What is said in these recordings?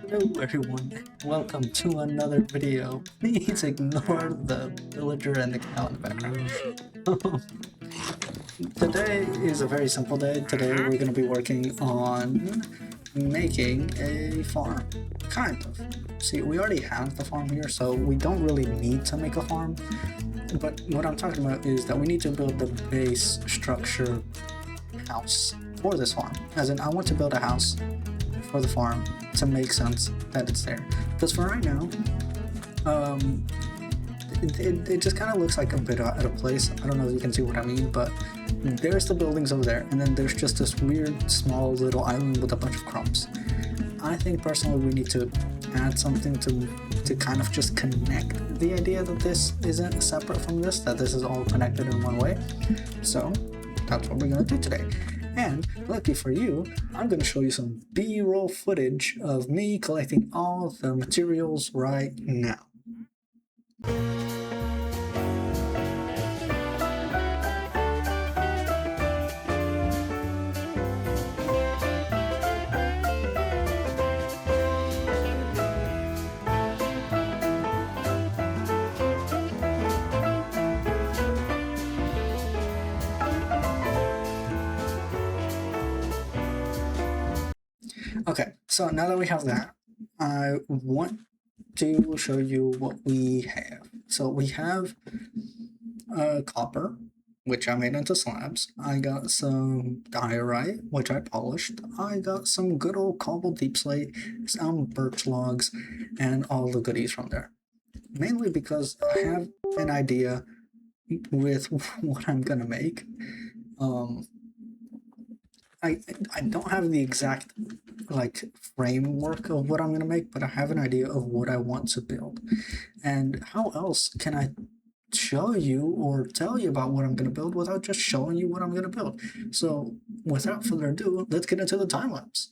Hello everyone, welcome to another video. Please ignore the villager and the cow in the background. Today is a very simple day. Today we're going to be working on making a farm. Kind of. See, we already have the farm here, so we don't really need to make a farm. But what I'm talking about is that we need to build the base structure house for this farm. As in, I want to build a house for the farm to make sense that it's there. Because for right now, it just kind of looks like a bit out of place. I don't know if you can see what I mean, but there's the buildings over there, and then there's just this weird small little island with a bunch of crops. I think personally we need to add something to kind of just connect the idea that this isn't separate from this, that this is all connected in one way. So that's what we're gonna do today. And lucky for you, I'm going to show you some B-roll footage of me collecting all the materials right now. Okay, so now that we have that, I want to show you what we have. So we have copper, which I made into slabs. I got some diorite, which I polished. I got some good old cobbled deep slate, some birch logs, and all the goodies from there. Mainly because I have an idea with what I'm gonna make. I don't have the exact framework of what I'm gonna make, but I have an idea of what I want to build. And how else can I show you or tell you about what I'm gonna build without just showing you what I'm gonna build? So without further ado, let's get into the time lapse.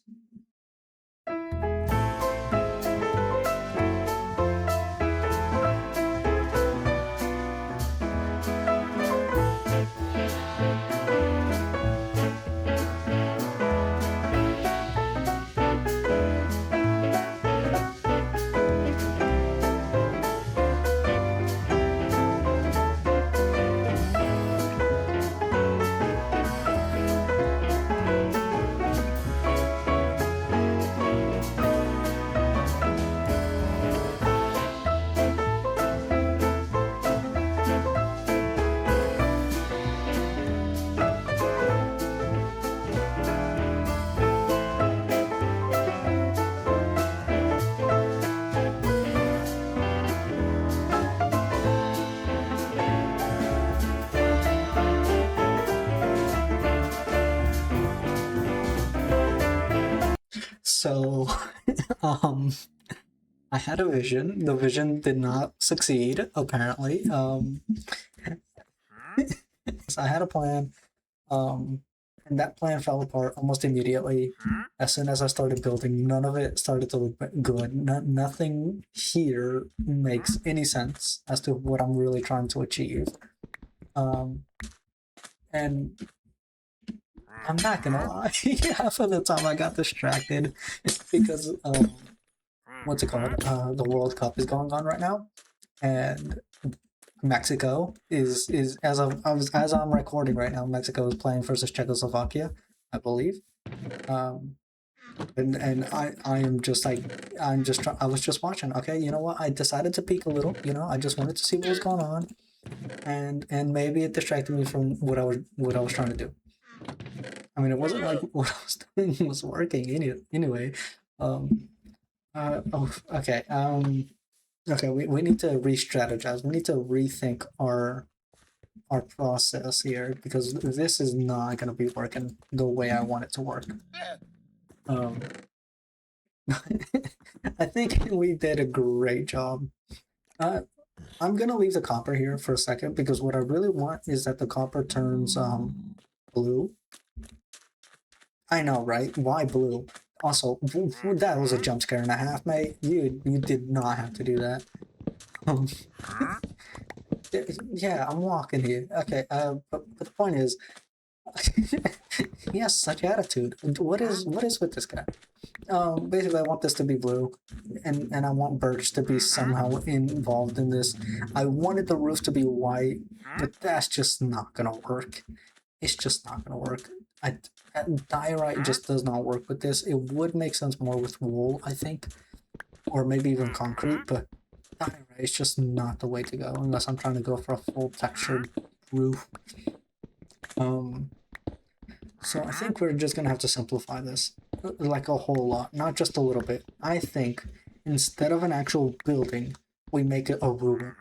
So, um, I had a vision. The vision did not succeed, apparently. So I had a plan, and that plan fell apart almost immediately. As soon as I started building, none of it started to look good. Nothing here makes any sense as to what I'm really trying to achieve. And I'm not gonna lie, half of the time I got distracted because what's it called? The World Cup is going on right now, and Mexico is as I'm recording right now. Mexico is playing versus Czechoslovakia, I believe. And I am just like I was just watching. Okay, you know what? I decided to peek a little. You know, I just wanted to see what was going on, and maybe it distracted me from what I was trying to do. I mean, it wasn't like what I was doing was working anyway. Okay. Okay. We need to re-strategize. We need to rethink our process here because this is not going to be working the way I want it to work. Um, I think we did a great job. I'm gonna leave the copper here for a second because what I really want is that the copper turns blue. I know, right? Why blue? Also, that was a jump scare and a half, mate. You did not have to do that. Um, yeah, I'm walking here. Okay, but the point is, He has such attitude. What is with this guy? Basically, I want this to be blue, and I want Birch to be somehow involved in this. I wanted the roof to be white, but that's just not gonna work. It's just not gonna work. I Diorite just does not work with this. It would make sense more with wool, I think, or maybe even concrete, but diorite is just not the way to go unless I'm trying to go for a full textured roof. So I think we're just gonna have to simplify this, like a whole lot, not just a little bit. I think instead of an actual building, we make it a ruin.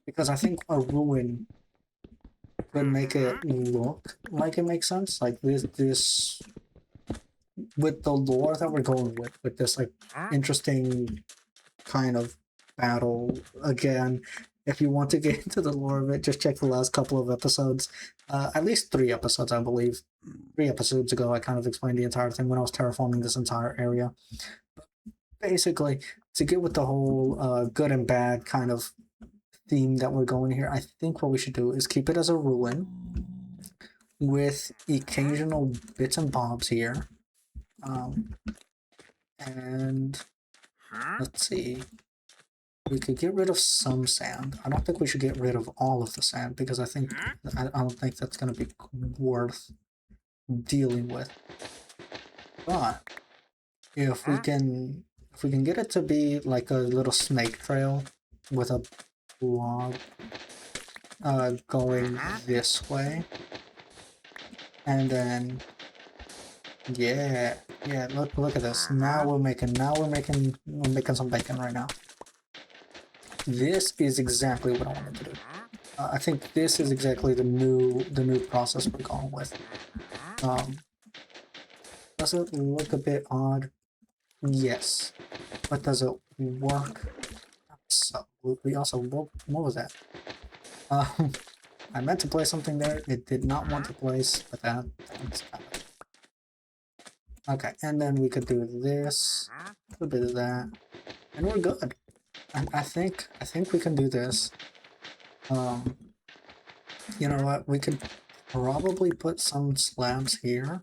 Because I think a ruin would make it look like it makes sense. Like this with the lore that we're going with this like interesting kind of battle again. If you want to get into the lore of it, just check the last couple of episodes. At least 3 episodes, I believe. 3 episodes ago, I kind of explained the entire thing when I was terraforming this entire area. But basically, to get with the whole good and bad kind of theme that we're going here, I think what we should do is keep it as a ruin with occasional bits and bobs here. And let's see. We could get rid of some sand. I don't think we should get rid of all of the sand because I don't think that's going to be worth dealing with. But if we can get it to be like a little snake trail with a blob going this way, and then yeah, look at this. Now we're making some bacon right now. This is exactly what I wanted to do. I think this is exactly the new process we're going with. Does it look a bit odd? Yes. But does it work? Absolutely. Also, what was that? I meant to place something there. It did not want to place, but that's kind of... Okay, and then we could do this, a bit of that, and we're good. I think we can do this. You know what? We could probably put some slabs here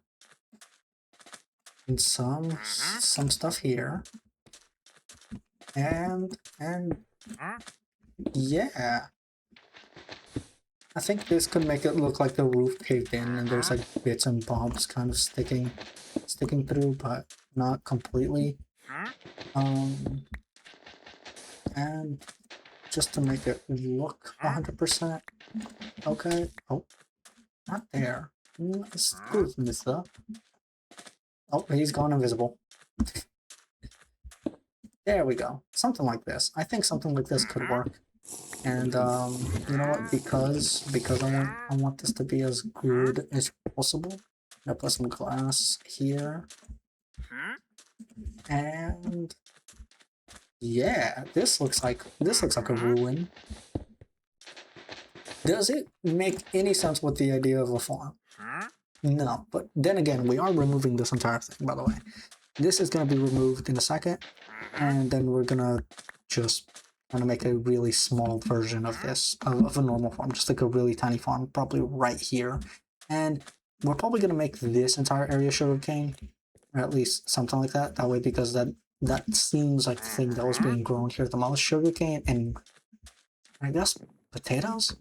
and some stuff here, and yeah. I think this could make it look like the roof caved in and there's like bits and bobs kind of sticking through, but not completely. And just to make it look 100%. Okay. Oh, not there. Excuse me, sir. Oh, he's gone invisible. There we go. Something like this. I think something like this could work. And you know what? Because I want this to be as good as possible. I'm gonna put some glass here. And yeah, this looks like a ruin. Does it make any sense with the idea of a farm? No, but then again, we are removing this entire thing, by the way. This is going to be removed in a second, and then we're going to just kind of make a really small version of this, of a normal farm, just like a really tiny farm, probably right here. And we're probably going to make this entire area sugarcane, or at least something like that. That way, because that seems like the thing that was being grown here the most, sugarcane and I guess potatoes?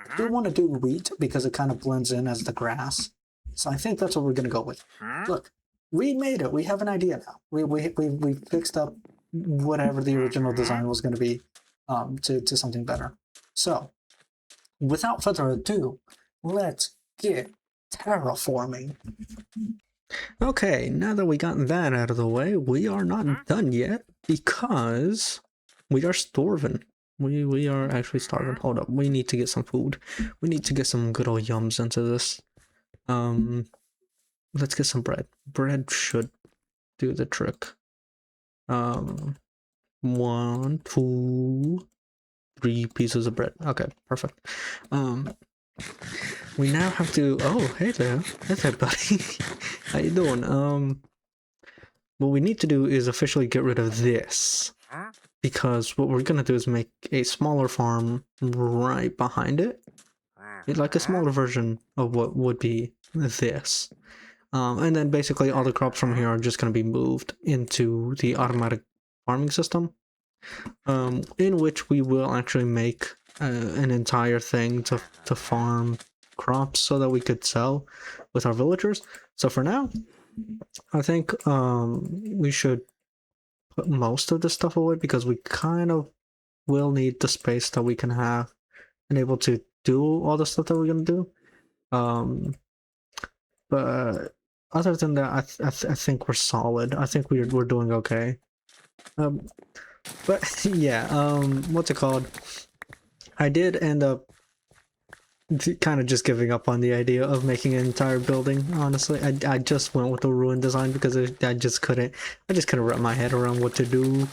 I do want to do wheat because it kind of blends in as the grass. So I think that's what we're going to go with. Look, we made it. We have an idea now. We fixed up whatever the original design was going to be to something better. So, without further ado, let's get terraforming. Okay, now that we got that out of the way, we are not done yet because we are starving. We are actually starving. Hold up, we need to get some food. We need to get some good old yums into this. Let's get some bread. Bread should do the trick. 1, 2, 3 pieces of bread. Okay, perfect. We now have to... Oh, hey there. Hey, buddy. How you doing? What we need to do is officially get rid of this. Because what we're gonna do is make a smaller farm right behind it. like a smaller version of what would be this. And then basically all the crops from here are just going to be moved into the automatic farming system, in which we will actually make an entire thing to farm crops so that we could sell with our villagers. So for now, I think we should put most of this stuff away because we kind of will need the space that we can have and able to do all the stuff that we're going to do. But other than that, I think we're solid. I think we're doing okay. But yeah, what's it called? I did end up kind of just giving up on the idea of making an entire building. Honestly, I just went with the ruin design because I just couldn't wrap my head around what to do.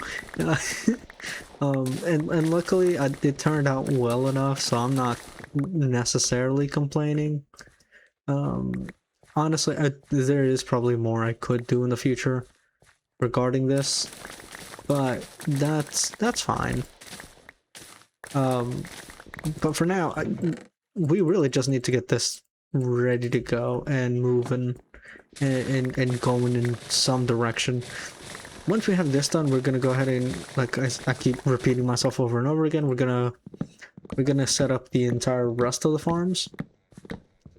And luckily it turned out well enough, so I'm not necessarily complaining. Honestly, there is probably more I could do in the future regarding this, but that's fine. But for now, we really just need to get this ready to go and moving and going in some direction. Once we have this done, we're gonna go ahead and, like I keep repeating myself over and over again, we're gonna set up the entire rest of the farms,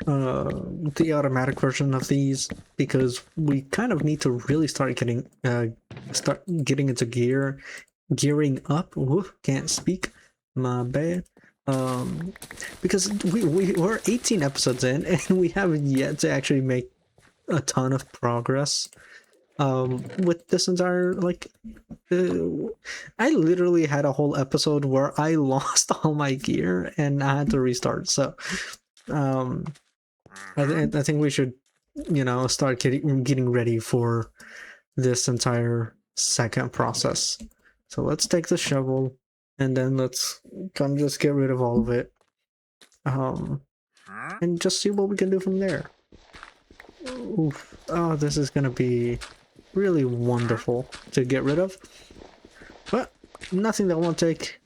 the automatic version of these, because we kind of need to really start getting into gearing up. Oof, can't speak, my bad. Because we're 18 episodes in and we haven't yet to actually make a ton of progress with this entire, like, I literally had a whole episode where I lost all my gear and I had to restart. So I think we should, start getting ready for this entire second process. So let's take the shovel and then let's kind of just get rid of all of it, and just see what we can do from there. Oof. Oh, this is gonna be really wonderful to get rid of, but nothing that won't take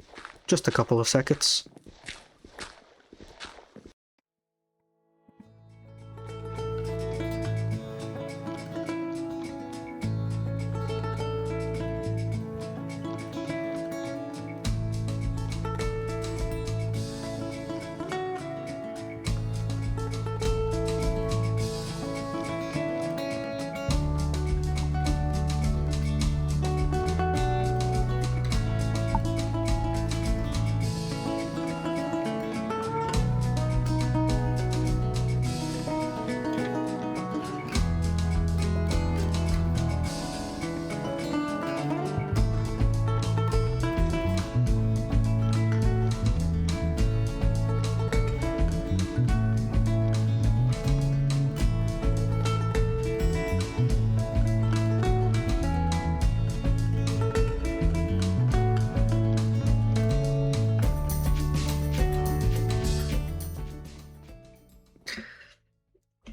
just a couple of seconds.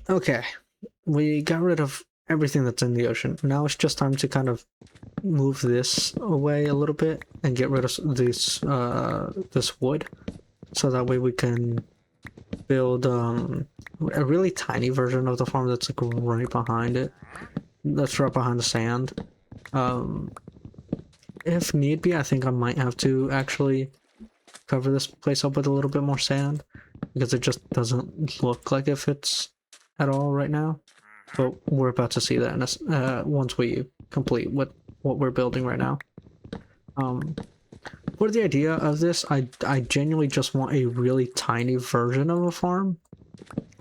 Okay, we got rid of everything that's in the ocean. Now it's just time to kind of move this away a little bit and get rid of this wood, so that way we can build a really tiny version of the farm that's like right behind it. That's right behind the sand. If need be, I think I might have to actually cover this place up with a little bit more sand, because it just doesn't look like it fits at all right now. But we're about to see that in once we complete what we're building right now. For the idea of this, I genuinely just want a really tiny version of a farm.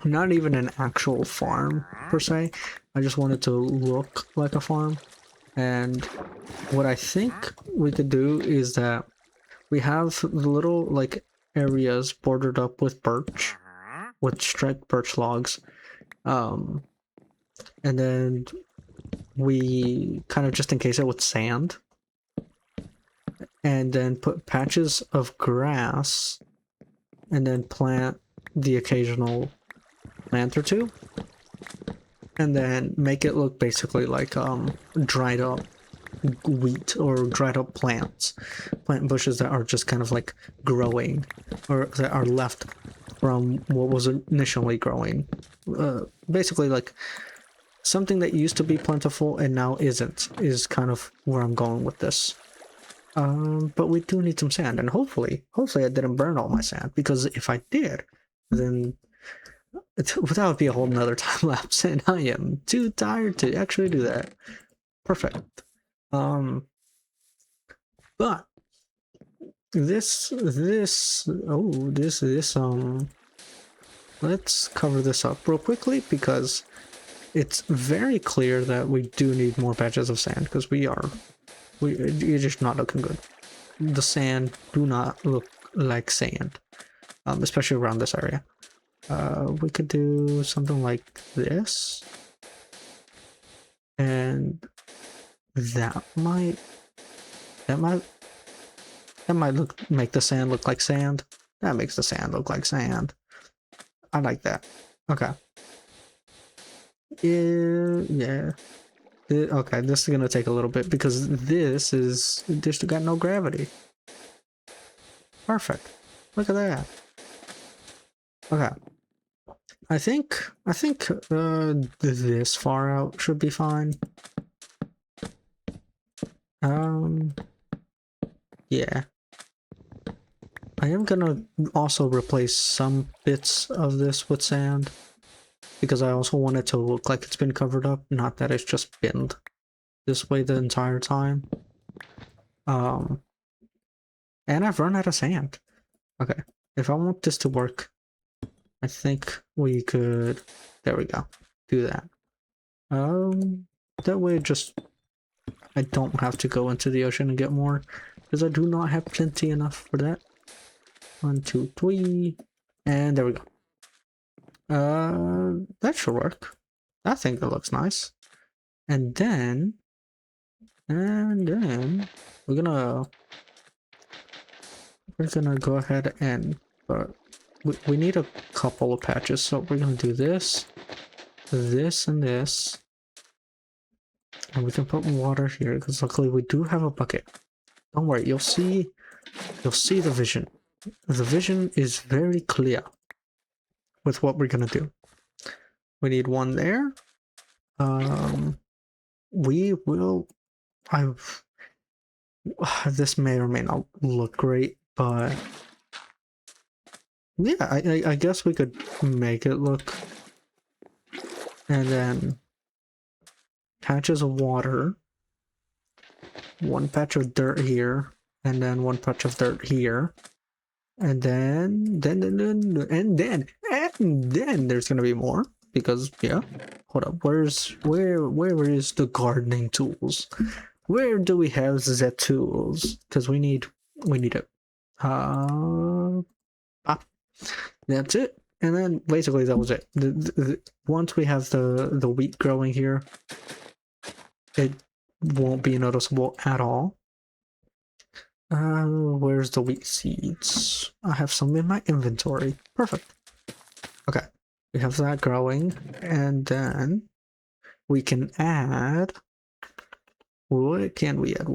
Not even an actual farm, per se. I just want it to look like a farm. And what I think we could do is that we have the little, like, areas bordered up with birch, with striped birch logs. And then we kind of just encase it with sand, and then put patches of grass, and then plant the occasional plant or two, and then make it look basically like dried up wheat or dried up plant bushes that are just kind of like growing, or that are left from what was initially growing. Basically, like something that used to be plentiful and now isn't is kind of where I'm going with this. But we do need some sand, and hopefully I didn't burn all my sand, because if I did, then that would be a whole nother time lapse, and I am too tired to actually do that. Perfect. But this let's cover this up real quickly, because it's very clear that we do need more patches of sand, because you're just not looking good. The sand do not look like sand, especially around this area. We could do something like this, and that might make the sand look like sand. That makes the sand look like sand. I like that. Okay. Yeah. Okay, this is gonna take a little bit, because this got no gravity. Perfect. Look at that. Okay. I think this far out should be fine. Yeah. I am gonna also replace some bits of this with sand, because I also want it to look like it's been covered up, not that it's just been this way the entire time. And I've run out of sand. Okay, if I want this to work, I think we could, there we go, do that. That way I don't have to go into the ocean and get more, because I do not have plenty enough for that. 1, 2, 3, and there we go. That should work. I think that looks nice. And then we're gonna go ahead and, but we need a couple of patches, so we're gonna do this, and this, and we can put water here, because luckily we do have a bucket. Don't worry, you'll see the vision. The vision is very clear with what we're gonna do. We need one there. We will. This may or may not look great, but yeah, I guess we could make it look. And then patches of water, one patch of dirt here, and then one patch of dirt here, and then there's gonna be more, because yeah. Hold up, where is the gardening tools? Where do we have the tools? Because we need it. That's it. And then basically that was it. Once we have the wheat growing here, it won't be noticeable at all. Where's the wheat seeds? I have some in my inventory. Perfect. Okay, we have that growing, and then we can add. What can we add?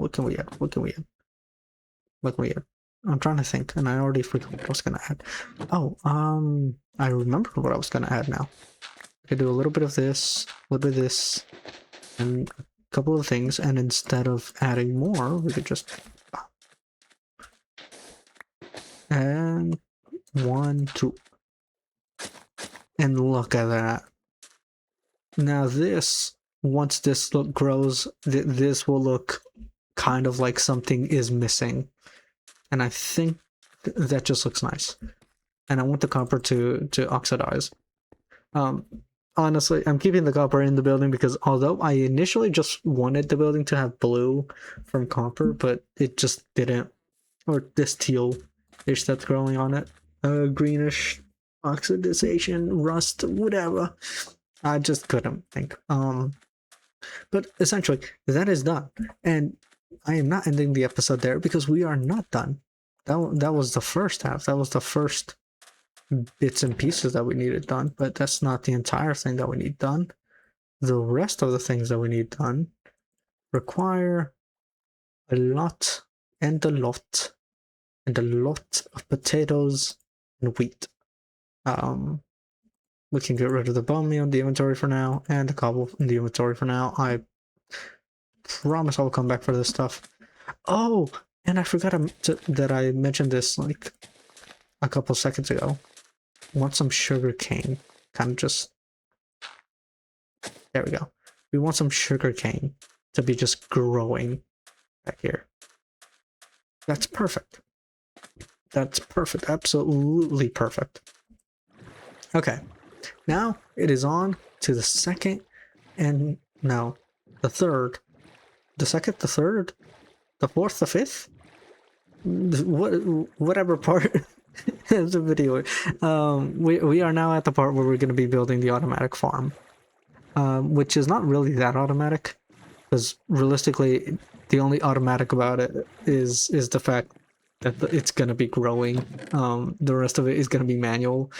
I'm trying to think, and I already forgot what I was gonna add. Oh, I remember what I was gonna add now. I could do a little bit of this, a little bit of this, and a couple of things, and instead of adding more, we could just... And 1, 2. And look at that. Now this, once this grows, this will look kind of like something is missing. And I think that just looks nice. And I want the copper to oxidize. Honestly, I'm keeping the copper in the building, because although I initially just wanted the building to have blue from copper, but it just didn't. Or this teal-ish that's growing on it. Greenish oxidization, rust, whatever. I just couldn't think. But essentially, that is done. And I am not ending the episode there, because we are not done. That was the first half. That was the first bits and pieces that we needed done, but that's not the entire thing that we need done. The rest of the things that we need done require a lot of potatoes and wheat. We can get rid of the bone meal in the inventory for now, and the cobble in the inventory for now. I promise I'll come back for this stuff. Oh, and I forgot that I mentioned this like a couple seconds ago. Want some sugar cane? Kind of just. There we go. We want some sugar cane to be just growing back here. That's perfect. That's perfect. Absolutely perfect. Okay. Now it is on to the second and no, the third. The second, the third, the fourth, the fifth? Whatever part of the video. We are now at the part where we're going to be building the automatic farm. Which is not really that automatic. Because realistically, the only automatic about it is the fact that it's going to be growing. The rest of it is going to be manual.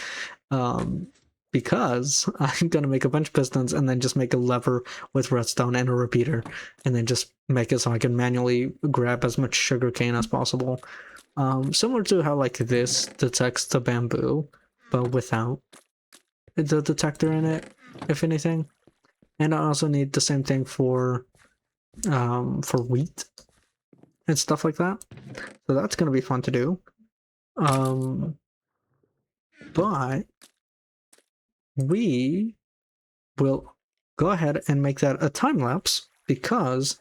Because I'm going to make a bunch of pistons and then just make a lever with redstone and a repeater. And then just make it so I can manually grab as much sugar cane as possible. Similar to how like this detects the bamboo, but without the detector in it, if anything. And I also need the same thing for wheat and stuff like that. So that's going to be fun to do. But we will go ahead and make that a time lapse because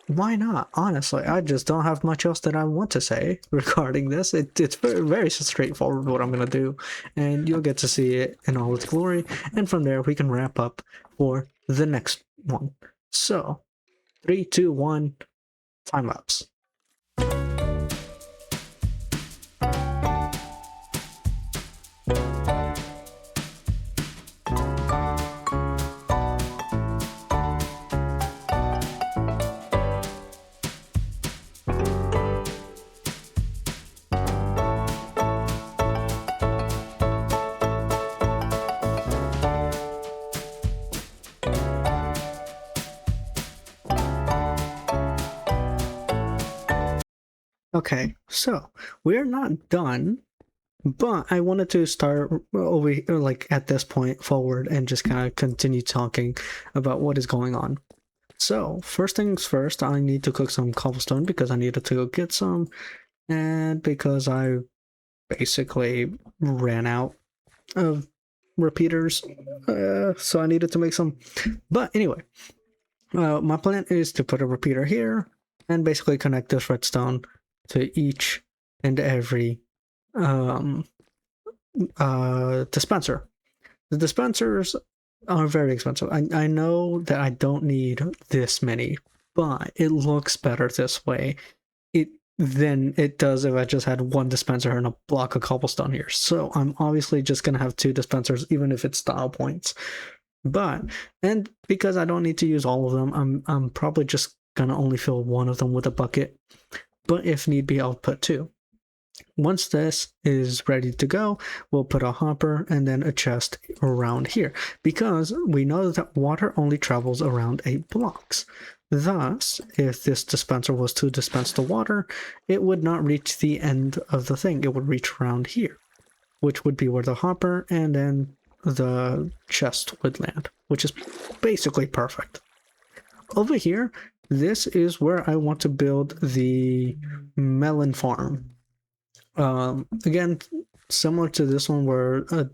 why not? Honestly, I just don't have much else that I want to say regarding this. It's very, very straightforward what I'm going to do, and you'll get to see it in all its glory. And from there, we can wrap up for the next one. So, 3, 2, 1, time lapse. Okay, so we're not done, but I wanted to start over like at this point forward and just kind of continue talking about what is going on. So first things first, I need to cook some cobblestone because I needed to go get some, and because I basically ran out of repeaters, so I needed to make some. But anyway, my plan is to put a repeater here and basically connect this redstone to each and every dispenser. The dispensers are very expensive. I know that I don't need this many, but it looks better this way than it does if I just had one dispenser and a block of cobblestone here. So I'm obviously just gonna have 2 dispensers, even if it's style points. And because I don't need to use all of them, I'm probably just gonna only fill one of them with a bucket. But if need be, I'll put 2. Once this is ready to go, we'll put a hopper and then a chest around here, because we know that water only travels around 8 blocks. Thus, if this dispenser was to dispense the water, it would not reach the end of the thing. It would reach around here, which would be where the hopper and then the chest would land, which is basically perfect. Over here, this is where I want to build the melon farm. Again, similar to this one where a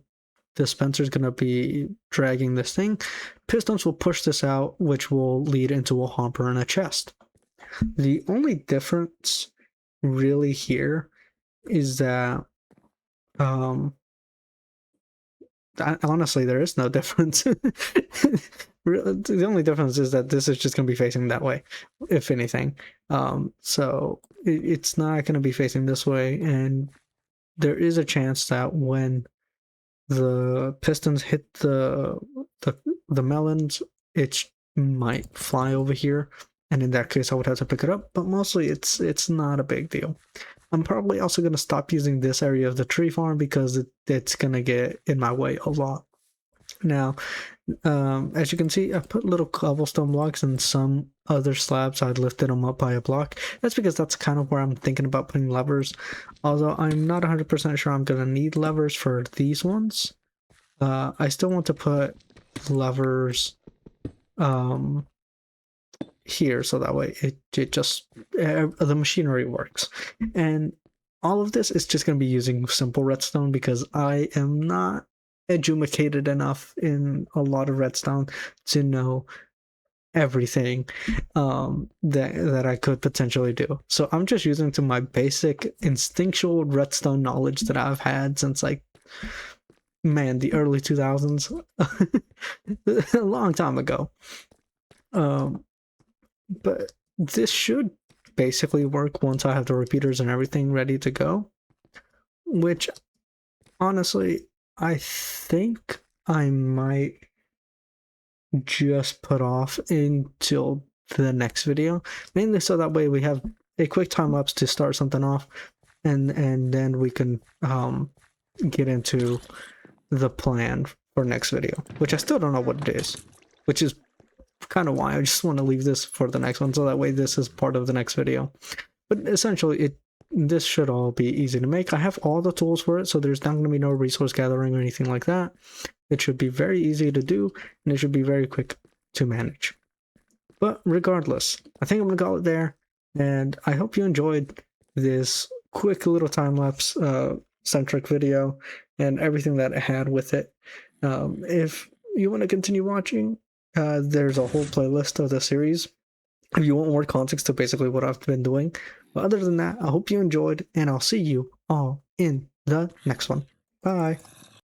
dispenser is going to be dragging this thing, pistons will push this out, which will lead into a hopper and a chest. The only difference really here is that honestly, there is no difference. The only difference is that this is just going to be facing that way, if anything. So it's not going to be facing this way, and there is a chance that when the pistons hit the melons, it might fly over here, and in that case, I would have to pick it up. But mostly, it's not a big deal. I'm probably also going to stop using this area of the tree farm because it's going to get in my way a lot. Now, As you can see, I put little cobblestone blocks and some other slabs. I lifted them up by a block. That's because that's kind of where I'm thinking about putting levers. Although I'm not 100% sure I'm going to need levers for these ones. I still want to put levers here, so that way it just the machinery works. And all of this is just going to be using simple redstone because I am not educated enough in a lot of redstone to know everything that I could potentially do. So I'm just using to my basic instinctual redstone knowledge that I've had since like, man, the early 2000s, a long time ago. But this should basically work once I have the repeaters and everything ready to go, which honestly I think I might just put off until the next video, mainly so that way we have a quick time lapse to start something off, and then we can get into the plan for next video, which I still don't know what it is, which is kind of why I just want to leave this for the next one, so that way this is part of the next video. But essentially this should all be easy to make. I have all the tools for it, so there's not going to be no resource gathering or anything like that. It should be very easy to do, and it should be very quick to manage. But regardless, I think I'm going to call it there, and I hope you enjoyed this quick little time-lapse centric video and everything that it had with it. If you want to continue watching, there's a whole playlist of the series if you want more context to basically what I've been doing. But other than that, I hope you enjoyed, and I'll see you all in the next one. Bye.